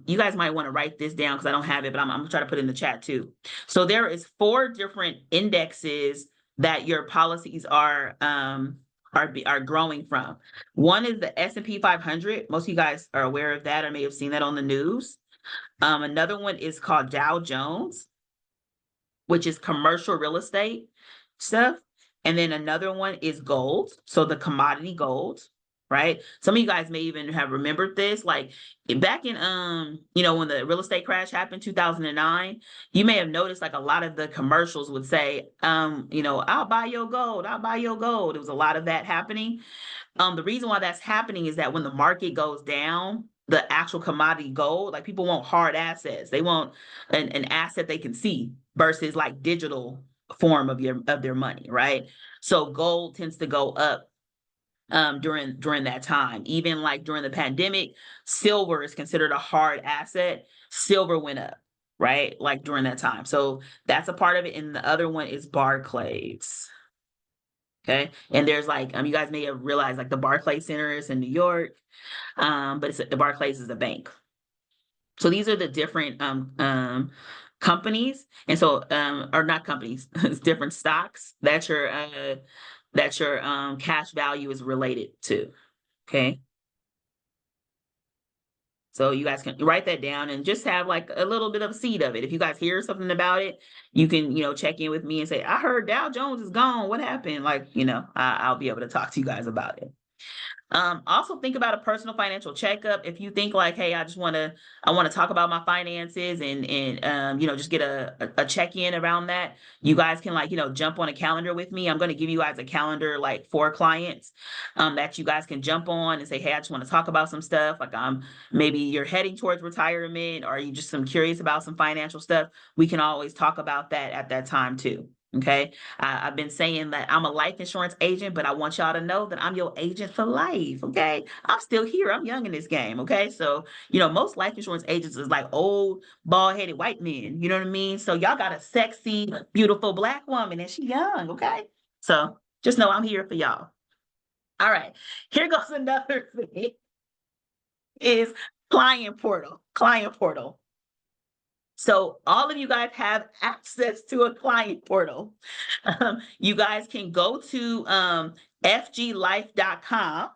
you guys might want to write this down because I don't have it, but I'm gonna try to put it in the chat too. So there is 4 different indexes that your policies are growing from. One is the S&P 500. Most of you guys are aware of that or may have seen that on the news. Another one is called Dow Jones, which is commercial real estate stuff. And then another one is gold. So the commodity gold, right? Some of you guys may even have remembered this. Like back in when the real estate crash happened, 2009, you may have noticed like a lot of the commercials would say, I'll buy your gold, I'll buy your gold. There was a lot of that happening. The reason why that's happening is that when the market goes down, the actual commodity gold, like people want hard assets. They want an asset they can see versus like digital form of their money, right? So gold tends to go up during that time. Even like during the pandemic, silver is considered a hard asset. Silver went up, right? Like during that time. So that's a part of it. And the other one is Barclays. Okay. And there's like, you guys may have realized like the Barclays Center is in New York, but the Barclays is a bank. So these are the different companies, and so or not companies, it's different stocks that your cash value is related to. Okay. So you guys can write that down and just have like a little bit of a seed of it. If you guys hear something about it, you can, check in with me and say, I heard Dow Jones is gone. What happened? Like, I'll be able to talk to you guys about it. Also think about a personal financial checkup. If you think like, hey, I want to talk about my finances and just get a check-in around that, you guys can like, jump on a calendar with me. I'm going to give you guys a calendar like for clients that you guys can jump on and say, hey, I just want to talk about some stuff. Like maybe you're heading towards retirement or you just some curious about some financial stuff. We can always talk about that at that time too. Okay. I've been saying that I'm a life insurance agent, but I want y'all to know that I'm your agent for life. Okay. I'm still here. I'm young in this game. Okay. So, most life insurance agents is like old, bald headed white men. You know what I mean? So y'all got a sexy, beautiful Black woman and she young. Okay. So just know I'm here for y'all. All right. Here goes another thing is client portal. Client portal. So all of you guys have access to a client portal. You guys can go to fglife.com,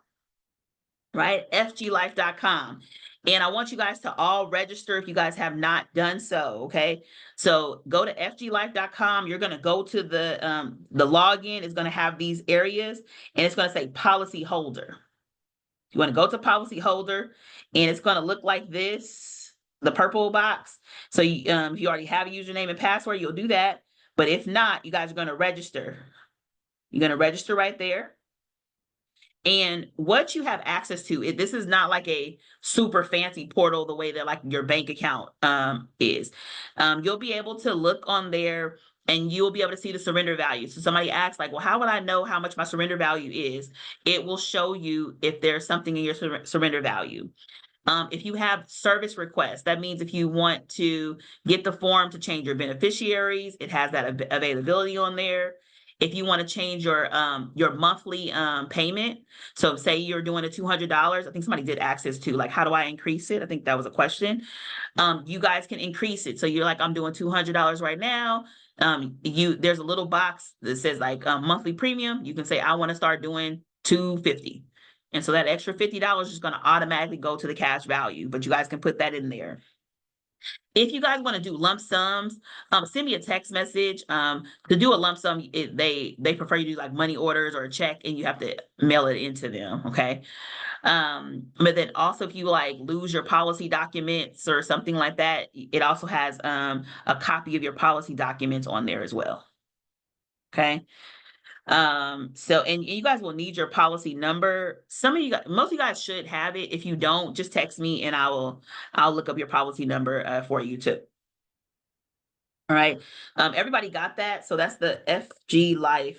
right? fglife.com. And I want you guys to all register if you guys have not done so, okay? So go to fglife.com. You're going to go to the login is going to have these areas, and it's going to say policy holder. You want to go to policy holder, and it's going to look like this. the purple box. So if you already have a username and password, you'll do that. But if not, you guys are going to register. You're going to register right there. And what you have access to, this is not like a super fancy portal the way that like your bank account is. You'll be able to look on there and you'll be able to see the surrender value. So somebody asks like, well, how would I know how much my surrender value is? It will show you if there's something in your surrender value. If you have service requests, that means if you want to get the form to change your beneficiaries, it has that availability on there. If you want to change your monthly payment, so say you're doing a $200, I think somebody did access to like, how do I increase it? I think that was a question. You guys can increase it. So you're like, I'm doing $200 right now. There's a little box that says like monthly premium. You can say I want to start doing 250. And so that extra $50 is going to automatically go to the cash value, but you guys can put that in there. If you guys want to do lump sums, send me a text message. To do a lump sum, they prefer you do like money orders or a check, and you have to mail it into them. Okay. But then also if you like lose your policy documents or something like that, it also has a copy of your policy documents on there as well. Okay. And you guys will need your policy number. Some of you guys, most of you guys should have it. If you don't, just text me and I'll look up your policy number for you too. All right. Everybody got that? So that's the fglife.com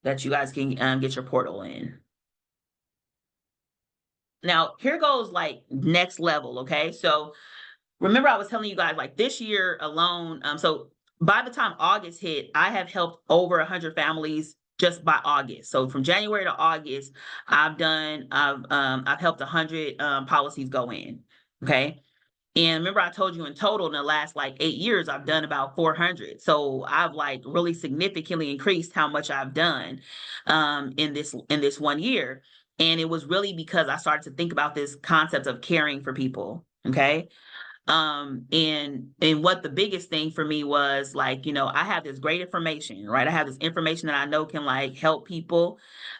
that you guys can get your portal in. Now, here goes like next level, okay? So remember I was telling you guys like this year alone, so by the time August hit, I have helped over 100 families just by August. So from January to August, I've helped 100 policies go in, okay? And remember, I told you in total in the last like 8 years, I've done about 400. So I've like really significantly increased how much I've done in this 1 year. And it was really because I started to think about this concept of caring for people. Okay. And what the biggest thing for me was like, I have this great information, right? I have this information that I know can like help people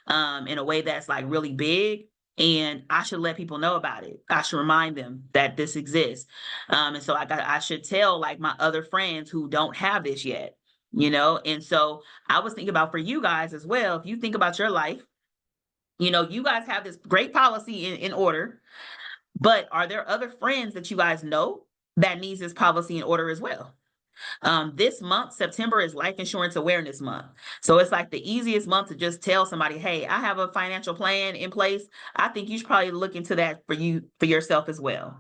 in a way that's like really big. And I should let people know about it. I should remind them that this exists. And so I should tell like my other friends who don't have this yet, And so I was thinking about for you guys as well. If you think about your life, you guys have this great policy in order, but are there other friends that you guys know that needs this policy in order as well? This month, September, is Life Insurance Awareness Month. So it's like the easiest month to just tell somebody, hey, I have a financial plan in place. I think you should probably look into that for yourself as well.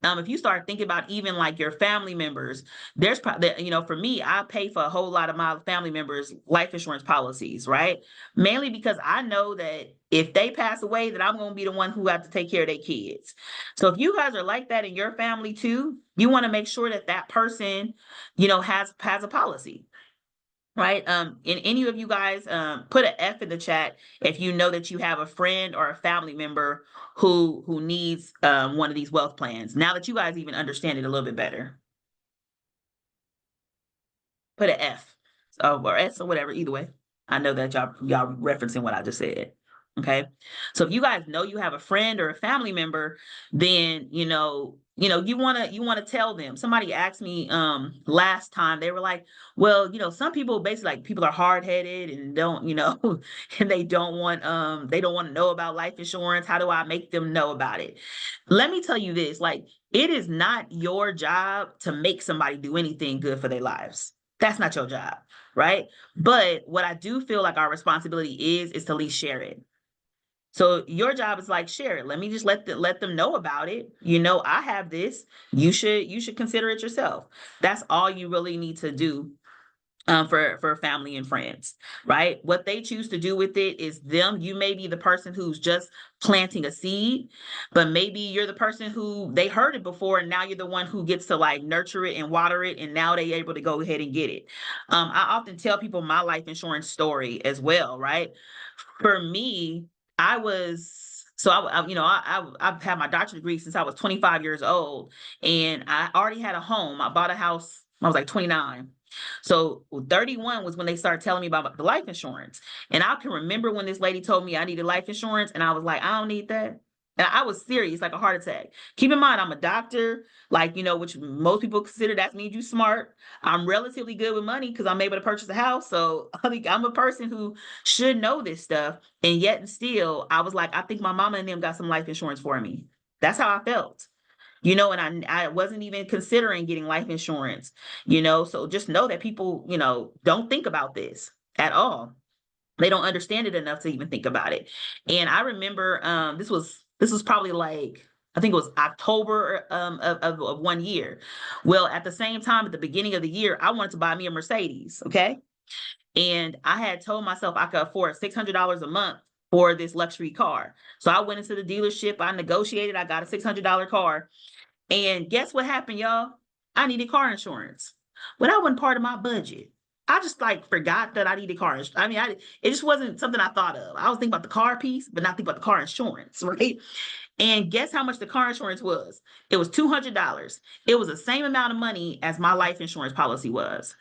If you start thinking about even like your family members, there's probably, for me, I pay for a whole lot of my family members' life insurance policies, right? Mainly because I know that if they pass away, that I'm going to be the one who have to take care of their kids. So if you guys are like that in your family too, you want to make sure that that person, has a policy. Right. And any of you guys put an F in the chat if you know that you have a friend or a family member who needs one of these wealth plans. Now that you guys even understand it a little bit better, put an F or S or whatever. Either way, I know that y'all referencing what I just said. Okay. So if you guys know you have a friend or a family member, then you want to tell them. Somebody asked me last time, they were like, well, some people basically like people are hard-headed and don't, and they don't want to know about life insurance. How do I make them know about it? Let me tell you this, like it is not your job to make somebody do anything good for their lives. That's not your job, right? But what I do feel like our responsibility is to at least share it. So your job is like share it. Let me just let them know about it. I have this. You should consider it yourself. That's all you really need to do for family and friends, right? What they choose to do with it is them. You may be the person who's just planting a seed, but maybe you're the person who they heard it before, and now you're the one who gets to like nurture it and water it, and now they're able to go ahead and get it. I often tell people my life insurance story as well, right? For me, I was so I've had my doctorate degree since I was 25 years old, and I already had a home. I bought a house. I was like 29. So 31 was when they started telling me about the life insurance. And I can remember when this lady told me I needed life insurance, and I was like, I don't need that. And I was serious, like a heart attack. Keep in mind, I'm a doctor, like, which most people consider that means you smart. I'm relatively good with money because I'm able to purchase a house. So I think I'm a person who should know this stuff. And yet and still, I was like, I think my mama and them got some life insurance for me. That's how I felt. And I wasn't even considering getting life insurance, so just know that people, don't think about this at all. They don't understand it enough to even think about it. And I remember this was probably like, I think it was October of one year. Well, at the same time, at the beginning of the year, I wanted to buy me a Mercedes. Okay. And I had told myself I could afford $600 a month for this luxury car. So I went into the dealership, I negotiated, I got a $600 car. And guess what happened, y'all? I needed car insurance. But that wasn't part of my budget. I just like forgot that I needed car insurance. I mean, it just wasn't something I thought of. I was thinking about the car piece, but not thinking about the car insurance, right? And guess how much the car insurance was? It was $200. It was the same amount of money as my life insurance policy was.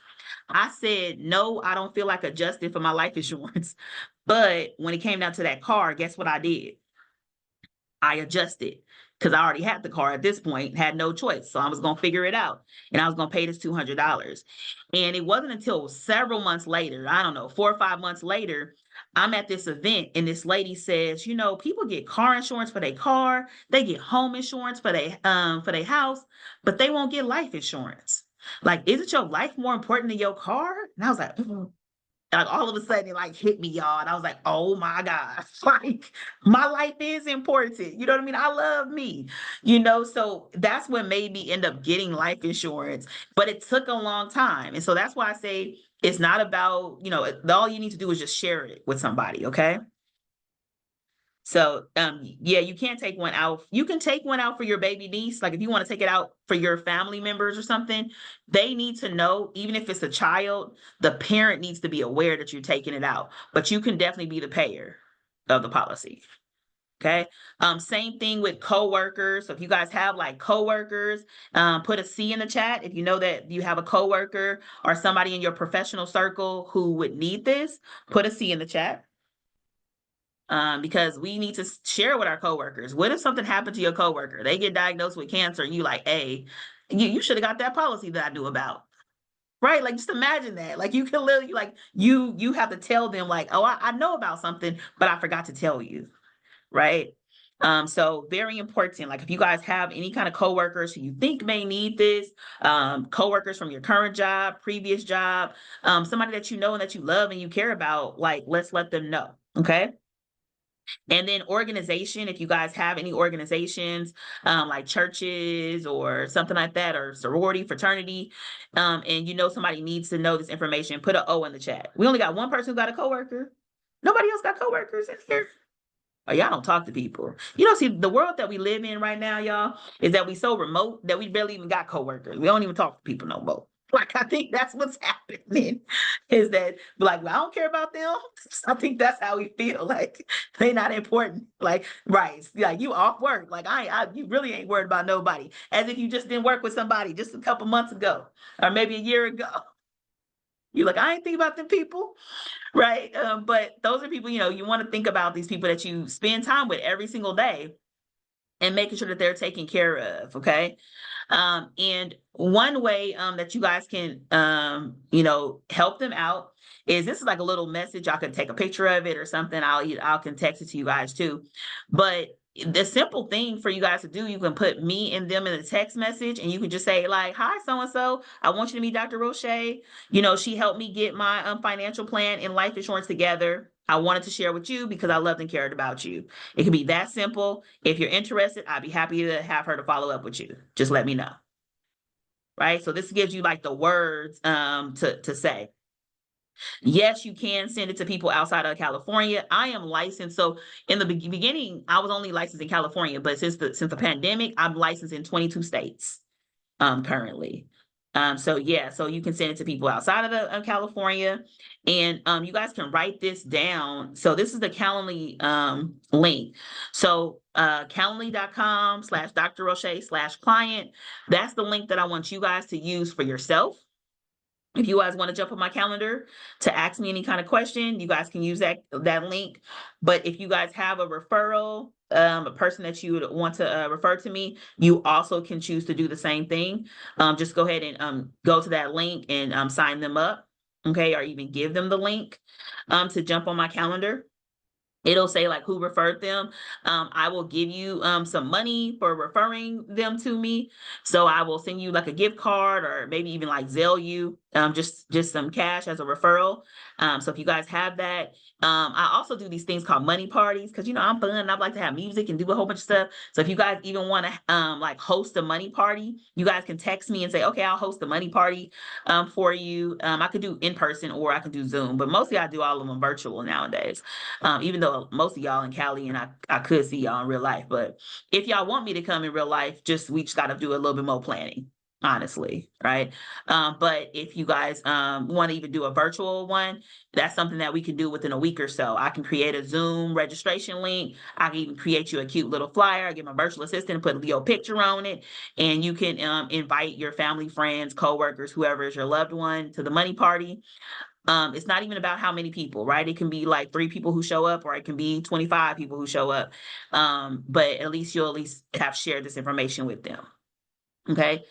I said, no, I don't feel like adjusting for my life insurance. But when it came down to that car, guess what I did? I adjusted because I already had the car at this point, had no choice. So I was going to figure it out and I was going to pay this $200. And it wasn't until several months later, I don't know, 4 or 5 months later, I'm at this event and this lady says, people get car insurance for their car, they get home insurance for their house, but they won't get life insurance. Like, isn't your life more important than your car? And I was like, like all of a sudden it like hit me, y'all. And I was like, oh my gosh, like my life is important. You know what I mean? I love me, so that's what made me end up getting life insurance. But it took a long time. And so that's why I say it's not about, all you need to do is just share it with somebody, okay? So yeah, you can't take one out. You can take one out for your baby niece. Like if you want to take it out for your family members or something, they need to know, even if it's a child, the parent needs to be aware that you're taking it out. But you can definitely be the payer of the policy. Okay. Same thing with coworkers. So if you guys have like coworkers, put a C in the chat. If you know that you have a coworker or somebody in your professional circle who would need this, put a C in the chat. Because we need to share with our coworkers. What if something happened to your coworker? They get diagnosed with cancer, and you like, hey, you should have got that policy that I knew about, right? Like, just imagine that. Like, you can literally like you have to tell them like, oh, I know about something, but I forgot to tell you, right? So very important. Like, if you guys have any kind of coworkers who you think may need this, coworkers from your current job, previous job, somebody that you know and that you love and you care about, like, let's let them know. Okay. And then organization, if you guys have any organizations like churches or something like that, or sorority, fraternity, and somebody needs to know this information, put an O in the chat. We only got one person who got a coworker. Nobody else got coworkers in here. Oh, y'all don't talk to people. See, the world that we live in right now, y'all, is that we so remote that we barely even got coworkers. We don't even talk to people no more. Like, I think that's what's happening is that, like, well, I don't care about them. I think that's how we feel. Like, they not important. Like, right. Like, you off work. Like, you really ain't worried about nobody. As if you just didn't work with somebody just a couple months ago or maybe a year ago. You're like, I ain't think about them people. Right. But those are people, you want to think about these people that you spend time with every single day and making sure that they're taken care of. Okay. And one way that you guys can, help them out is this is like a little message. I could take a picture of it or something. I'll can text it to you guys too. But the simple thing for you guys to do, you can put me and them in the text message and you can just say like, hi, so-and-so, I want you to meet Dr. Roche. She helped me get my financial plan and life insurance together. I wanted to share with you because I loved and cared about you. It can be that simple. If you're interested, I'd be happy to have her to follow up with you. Just let me know. Right. So this gives you like the words to say. Yes, you can send it to people outside of California. I am licensed. So in the beginning, I was only licensed in California, but since the pandemic, I'm licensed in 22 states currently. So yeah, so you can send it to people outside of California, and you guys can write this down. So this is the Calendly link. So Calendly.com/Dr. Roche/client. That's the link that I want you guys to use for yourself. If you guys want to jump on my calendar to ask me any kind of question, you guys can use that link. But if you guys have a referral a person that you would want to refer to me, you also can choose to do the same thing. Just go ahead and go to that link and sign them up, okay, or even give them the link to jump on my calendar. It'll say like who referred them. I will give you some money for referring them to me. So I will send you like a gift card or maybe even like Zelle you just some cash as a referral. So if you guys have that, I also do these things called money parties because you know I'm fun and I like to have music and do a whole bunch of stuff. So if you guys even want to like host a money party, you guys can text me and say, okay, I'll host a money party for you. I could do in person or I could do Zoom, but mostly I do all of them virtual nowadays. Even though most of y'all in Cali and I could see y'all in real life. But if y'all want me to come in real life, we just got to do a little bit more planning, honestly, right? But if you guys want to even do a virtual one, that's something that we can do within a week or so. I can create a Zoom registration link. I can even create you a cute little flyer. I get my virtual assistant, put your picture on it, and you can invite your family, friends, coworkers, whoever is your loved one to the money party. It's not even about how many people, right? It can be like 3 people who show up, or it can be 25 people who show up. But at least you'll at least have shared this information with them. Okay.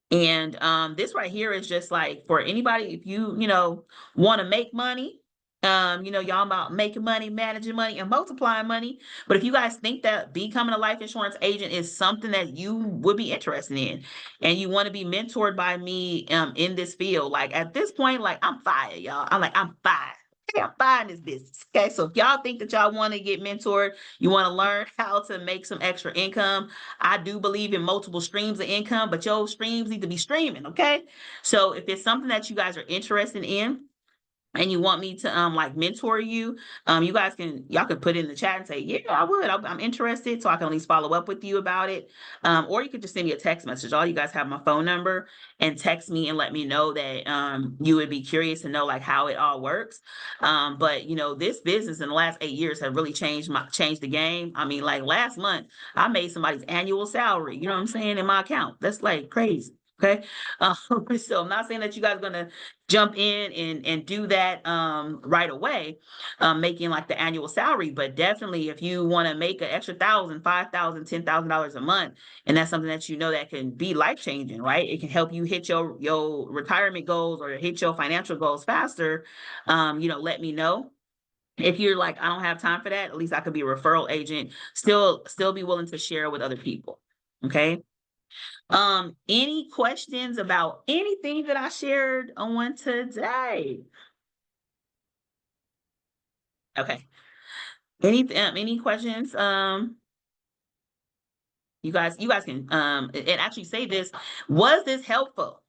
And this right here is just like for anybody, if you know, want to make money, y'all about making money, managing money, and multiplying money. But if you guys think that becoming a life insurance agent is something that you would be interested in, and you want to be mentored by me in this field, like at this point, like I'm fired, y'all. I'm fired. Okay, I'm fine in this business. Okay, so if y'all think that y'all want to get mentored, you want to learn how to make some extra income, I do believe in multiple streams of income, but your streams need to be streaming, okay? So if it's something that you guys are interested in, and you want me to like mentor you, you guys y'all can put it in the chat and say, yeah, I would. I'm interested, so I can at least follow up with you about it. Or you could just send me a text message. All you guys have my phone number, and text me and let me know that you would be curious to know like how it all works. But you know, this business in the last 8 years have really changed the game. I mean, like last month, I made somebody's annual salary, you know what I'm saying, in my account. That's like crazy. Okay. So I'm not saying that you guys are gonna jump in and do that right away, making like the annual salary. But definitely, if you want to make an extra thousand, $5,000, $10,000 a month, and that's something that you know that can be life changing, right? It can help you hit your retirement goals or hit your financial goals faster. Let me know. If you're like, I don't have time for that, at least I could be a referral agent. Still be willing to share with other people. Okay. Any questions about anything that I shared on today? Okay. Any questions? You guys can and actually say this. Was this helpful?